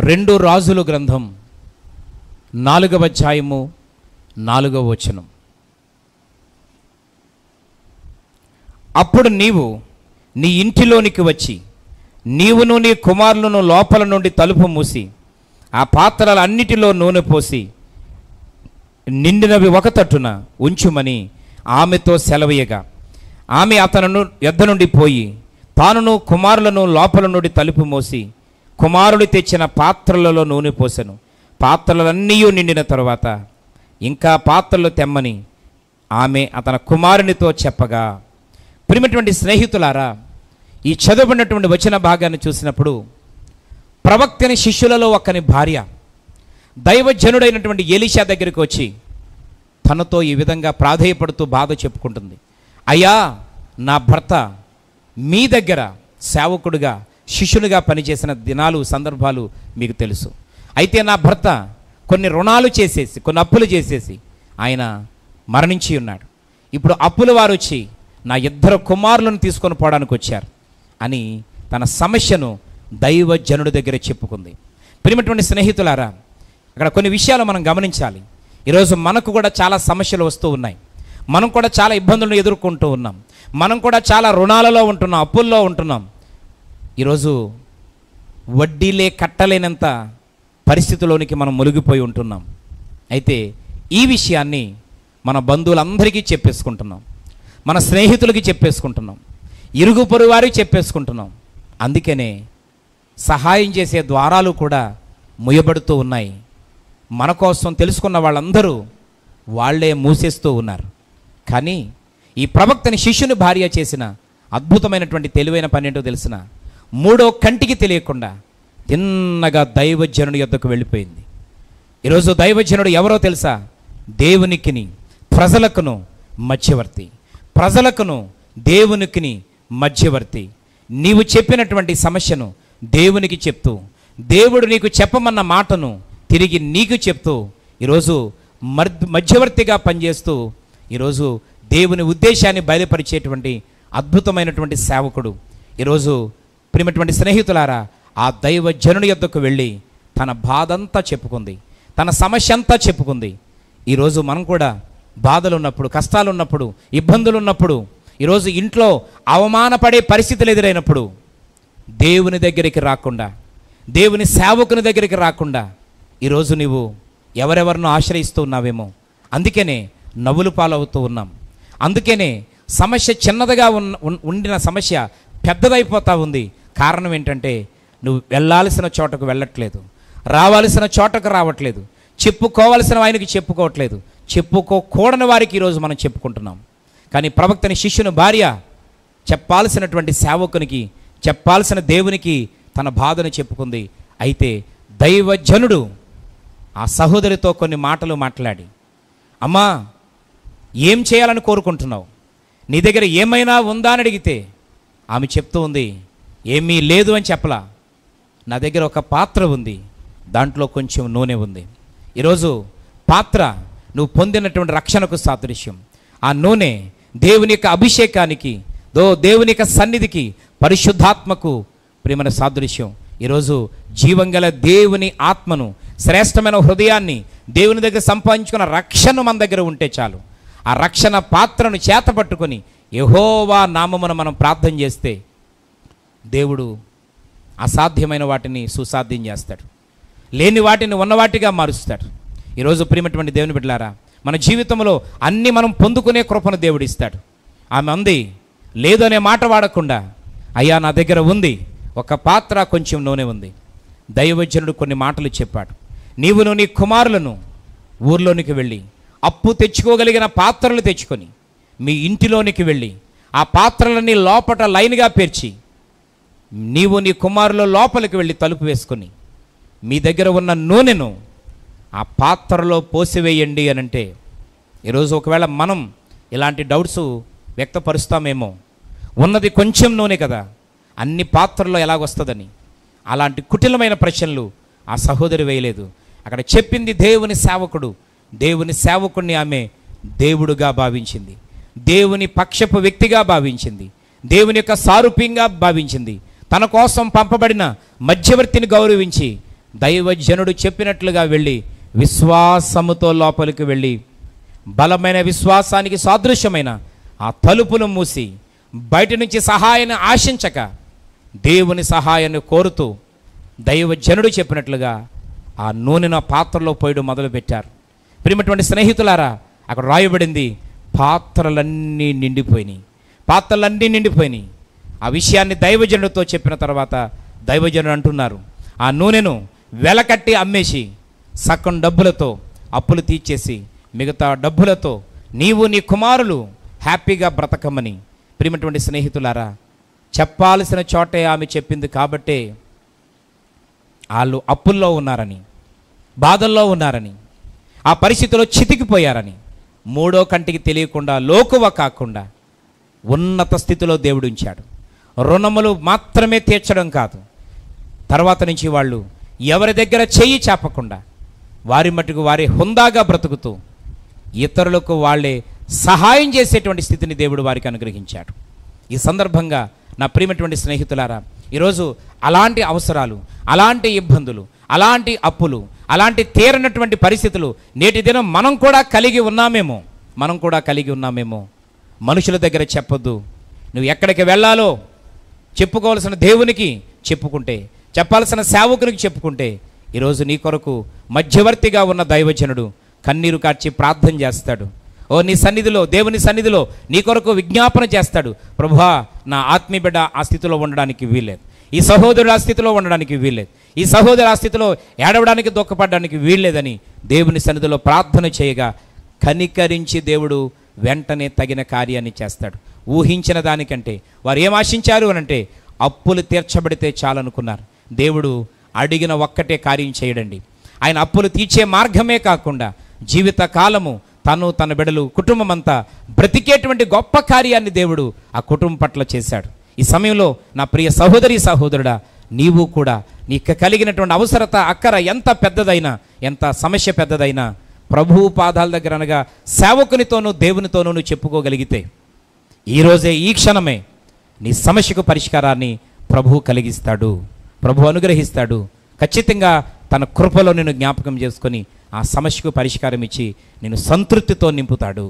2 రాజుల గ్రంథం 4వ అధ్యాయము 4వ వచనం. అప్పుడు నీవు నీ ఇంటిలోనికి వచ్చి నీవును నీ కుమారులను లోపల నుండి తలుపు మూసి ఆ పాత్రలన్నిటిలో నూనె పోసి నిండినవి ఒక తట్టున ఉంచుమని ఆమెతో సెలవీయగా, ఆమె అతను యొద్ద నుండి పోయి తానును కుమారులను లోపల నుండి తలుపు మూసి కుమారుడు తెచ్చిన పాత్రలలో నూనె పోసెను. పాత్రలన్నీ నిండిన తరువాత ఇంకా పాత్రలు తెమ్మని ఆమె అతని కుమారునితో చెప్పగా. ప్రియమైనటువంటి స్నేహితులారా, ఈ చదవబడినటువంటి వచన భాగాన్ని చూసినప్పుడు ప్రవక్తని శిష్యులలో ఒక్కని భార్య దైవజనుడైనటువంటి ఎలీషా దగ్గరికి వచ్చి తనతో ఈ విధంగా ప్రాధేయపడుతూ బాధ చెప్పుకుంటుంది. అయ్యా, నా భర్త మీ దగ్గర సేవకుడుగా శిష్యునిగా పనిచేసిన దినాలు సందర్భాలు మీకు తెలుసు. అయితే నా భర్త కొన్ని రుణాలు చేసేసి కొన్ని అప్పులు చేసేసి ఆయన మరణించి ఉన్నాడు. ఇప్పుడు అప్పుల వారు వచ్చి నా 2 కుమారులను తీసుకొని పోవడానికి వచ్చారు అని తన సమస్యను దైవజనుడి దగ్గర చెప్పుకుంది. ప్రియమైనటువంటి స్నేహితులారా, అక్కడ కొన్ని విషయాలు మనం గమనించాలి. ఈరోజు మనకు కూడా చాలా సమస్యలు వస్తూ ఉన్నాయి. మనం కూడా చాలా ఇబ్బందులను ఎదుర్కొంటూ ఉన్నాం. మనం కూడా చాలా రుణాలలో ఉంటున్నాం, అప్పుల్లో ఉంటున్నాం. ఈరోజు వడ్డీలే కట్టలేనంత పరిస్థితిలోనికి మనం మునిగిపోయి ఉంటున్నాం. అయితే ఈ విషయాన్ని మన బంధువులందరికీ చెప్పేసుకుంటున్నాం, మన స్నేహితులకి చెప్పేసుకుంటున్నాం, ఇరుగు పొరుగు వారికి చెప్పేసుకుంటున్నాం. అందుకనే సహాయం చేసే ద్వారాలు కూడా ముయ్యబడుతూ ఉన్నాయి. మన కోసం తెలుసుకున్న వాళ్ళందరూ వాళ్ళే మూసేస్తూ ఉన్నారు. కానీ ఈ ప్రవక్తని శిష్యుని భార్య చేసిన అద్భుతమైనటువంటి తెలివైన పని ఏంటో తెలిసిన, 3వ కంటికి తెలియకుండా తిన్నగా దైవజనుడి యొద్దకు వెళ్ళిపోయింది. ఈరోజు దైవజనుడు ఎవరో తెలుసా? దేవునికిని ప్రజలకును మధ్యవర్తి. ప్రజలకును దేవునికిని మధ్యవర్తి. నీవు చెప్పినటువంటి సమస్యను దేవునికి చెప్తూ, దేవుడు నీకు చెప్పమన్న మాటను తిరిగి నీకు చెప్తూ, ఈరోజు మధ్యవర్తిగా పనిచేస్తూ ఈరోజు దేవుని ఉద్దేశాన్ని బయలుపరిచేటువంటి అద్భుతమైనటువంటి సేవకుడు. ఈరోజు ప్రియమైనటువంటి స్నేహితులారా, ఆ దైవజనుడి యొద్దకు వెళ్ళి తన బాధంతా చెప్పుకుంది, తన సమస్య అంతా చెప్పుకుంది. ఈరోజు మనం కూడా బాధలు ఉన్నప్పుడు, కష్టాలు ఉన్నప్పుడు, ఇబ్బందులు ఉన్నప్పుడు, ఈరోజు ఇంట్లో అవమానపడే పరిస్థితులు ఎదురైనప్పుడు దేవుని దగ్గరికి రాకుండా, దేవుని సేవకుని దగ్గరికి రాకుండా ఈరోజు నీవు ఎవరెవరినో ఆశ్రయిస్తూ ఉన్నావేమో. అందుకనే నవ్వులు పాలవుతూ ఉన్నాం. అందుకనే సమస్య చిన్నదిగా ఉండిన సమస్య పెద్దదైపోతూ ఉంది. కారణం ఏంటంటే నువ్వు వెళ్ళాల్సిన చోటకు వెళ్ళట్లేదు, రావాల్సిన చోటకు రావట్లేదు, చెప్పుకోవాల్సిన ఆయనకి చెప్పుకోవట్లేదు, చెప్పుకోకూడని వారికి ఈరోజు మనం చెప్పుకుంటున్నాం. కానీ ప్రవక్తని శిష్యుని భార్య చెప్పాల్సినటువంటి సేవకునికి, చెప్పాల్సిన దేవునికి తన బాధను చెప్పుకుంది. అయితే దైవజనుడు ఆ సహోదరితో కొన్ని మాటలు మాట్లాడి, అమ్మా ఏం చేయాలని కోరుకుంటున్నావు, నీ దగ్గర ఏమైనా ఉందా అని అడిగితే ఆమె చెప్తూ ఉంది, ఏమీ లేదు అని చెప్పలా. నా దగ్గర ఒక పాత్ర ఉంది, దాంట్లో కొంచెం నూనె ఉంది. ఈరోజు పాత్ర నువ్వు పొందినటువంటి రక్షణకు సాదృశ్యం. ఆ నూనె దేవుని యొక్క అభిషేకానికి, దేవుని యొక్క సన్నిధికి, పరిశుద్ధాత్మకు ప్రేమన సాదృశ్యం. ఈరోజు జీవంగల దేవుని ఆత్మను, శ్రేష్టమైన హృదయాన్ని దేవుని దగ్గర సంపాదించుకున్న రక్షణ మన దగ్గర ఉంటే చాలు. ఆ రక్షణ పాత్రను చేతపట్టుకొని యెహోవా నామమున మనం ప్రార్థన చేస్తే దేవుడు అసాధ్యమైన వాటిని సుసాధ్యం చేస్తాడు, లేని వాటిని ఉన్నవాటిగా మారుస్తాడు. ఈరోజు ప్రియమైనటువంటి దేవుని బిడ్డలారా, మన జీవితంలో అన్నీ మనం పొందుకునే కృపను దేవుడు ఇస్తాడు. ఆమె అంది, లేదు అనే మాట వాడకుండా, అయ్యా నా దగ్గర ఉంది ఒక పాత్ర, కొంచెం నూనె ఉంది. దైవజనుడు కొన్ని మాటలు చెప్పాడు. నీవును నీ కుమారులను ఊర్లోనికి వెళ్ళి అప్పు తెచ్చుకోగలిగిన పాత్రలు తెచ్చుకొని మీ ఇంటిలోనికి వెళ్ళి ఆ పాత్రలన్నీ లోపట లైన్గా పేర్చి నీవు నీ కుమారుల లోపలికి వెళ్ళి తలుపు వేసుకొని మీ దగ్గర ఉన్న నూనెను ఆ పాత్రలో పోసివేయండి అని అంటే, ఈరోజు ఒకవేళ మనం ఇలాంటి డౌట్స్ వ్యక్తపరుస్తామేమో, ఉన్నది కొంచెం నూనె కదా, అన్ని పాత్రల్లో ఎలాగొస్తుందని. అలాంటి కుటిలమైన ప్రశ్నలు ఆ సహోదరి వేయలేదు. అక్కడ చెప్పింది దేవుని సేవకుడు. దేవుని సేవకుడిని ఆమె దేవుడుగా భావించింది, దేవుని పక్షపు వ్యక్తిగా భావించింది, దేవుని యొక్క సారూప్యంగా భావించింది. తన కోసం పంపబడిన మధ్యవర్తిని గౌరవించి దైవజనుడు చెప్పినట్లుగా వెళ్ళి విశ్వాసముతో లోపలికి వెళ్ళి బలమైన విశ్వాసానికి సాదృశ్యమైన ఆ తలుపును మూసి బయట నుంచి సహాయాన్ని ఆశించక దేవుని సహాయాన్ని కోరుతూ దైవజనుడు చెప్పినట్లుగా ఆ నూనెను పాత్రలో పోయడం మొదలుపెట్టారు. ప్రియమైనటువంటి స్నేహితులారా, అక్కడ రాయబడింది పాత్రలన్నీ నిండిపోయినాయి. ఆ విషయాన్ని దైవజనుడితో చెప్పిన తర్వాత దైవజనుడు అంటున్నారు, ఆ నూనెను వెలకట్టి అమ్మేసి సగం డబ్బులతో అప్పులు తీర్చేసి మిగతా డబ్బులతో నీవు నీ కుమారులు హ్యాపీగా బ్రతకమని. ప్రియమైనటువంటి స్నేహితులారా, చెప్పాల్సిన చోటే ఆమె చెప్పింది కాబట్టే వాళ్ళు అప్పుల్లో ఉన్నారని, బాధల్లో ఉన్నారని, ఆ పరిస్థితిలో చితికిపోయారని మూడో కంటికి తెలియకుండా లోకువ కాకుండా ఉన్నత స్థితిలో దేవుడు ఉంచాడు. రుణములు మాత్రమే తీర్చడం కాదు, తర్వాత నుంచి వాళ్ళు ఎవరి దగ్గర చెయ్యి చాపకుండా వారి మట్టుకు వారి హుందాగా బ్రతుకుతూ ఇతరులకు వాళ్ళే సహాయం చేసేటువంటి స్థితిని దేవుడు వారికి అనుగ్రహించాడు. ఈ సందర్భంగా నా ప్రియమైనటువంటి స్నేహితులారా, ఈరోజు అలాంటి అవసరాలు, అలాంటి ఇబ్బందులు, అలాంటి అప్పులు, అలాంటి తీరనటువంటి పరిస్థితులు నేటి దినం మనం కూడా కలిగి ఉన్నామేమో. మనుషుల దగ్గర చెప్పొద్దు. నువ్వు ఎక్కడికి వెళ్ళాలో చెప్పుకోవాల్సిన దేవునికి చెప్పుకుంటే, చెప్పాల్సిన సేవకునికి చెప్పుకుంటే, ఈరోజు నీ కొరకు మధ్యవర్తిగా ఉన్న దైవజనుడు కన్నీరు కార్చి ప్రార్థన చేస్తాడు. నీ సన్నిధిలో, దేవుని సన్నిధిలో నీ కొరకు విజ్ఞాపన చేస్తాడు. ప్రభువా, నా ఆత్మీయ బిడ్డ ఆ స్థితిలో ఉండడానికి వీల్లేదు, ఈ సహోదరుడు ఆ స్థితిలో ఉండడానికి వీల్లేదు, ఈ సహోదరు ఆ స్థితిలో ఏడవడానికి దుఃఖపడడానికి వీల్లేదని దేవుని సన్నిధిలో ప్రార్థన చేయగా కనికరించి దేవుడు వెంటనే తగిన కార్యాన్ని చేస్తాడు. ఊహించిన దానికంటే వారు ఏం ఆశించారు అనంటే అప్పులు తీర్చబడితే చాలనుకున్నారు. దేవుడు అడిగిన ఒక్కటే కార్యం చేయడండి. ఆయన అప్పులు తీర్చే మార్గమే కాకుండా జీవిత కాలము తను, తన బిడ్డలు, కుటుంబం అంతా బ్రతికేటువంటి గొప్ప కార్యాన్ని దేవుడు ఆ కుటుంబం పట్ల చేశాడు. ఈ సమయంలో నా ప్రియ సహోదరి సహోదరుడా, నీవు కూడా నీకు కలిగినటువంటి అవసరత, అక్కర ఎంత పెద్దదైనా, ఎంత సమస్య పెద్దదైనా ప్రభువు పాదాల దగ్గర అనగా సేవకునితోనూ దేవునితోనూ నువ్వు చెప్పుకోగలిగితే ఈరోజే, ఈ క్షణమే నీ సమస్యకు పరిష్కారాన్ని ప్రభువు కలిగిస్తాడు, ప్రభువు అనుగ్రహిస్తాడు. ఖచ్చితంగా తన కృపలో నిన్ను జ్ఞాపకం చేసుకొని ఆ సమస్యకు పరిష్కారం ఇచ్చి నిన్ను సంతృప్తితో నింపుతాడు.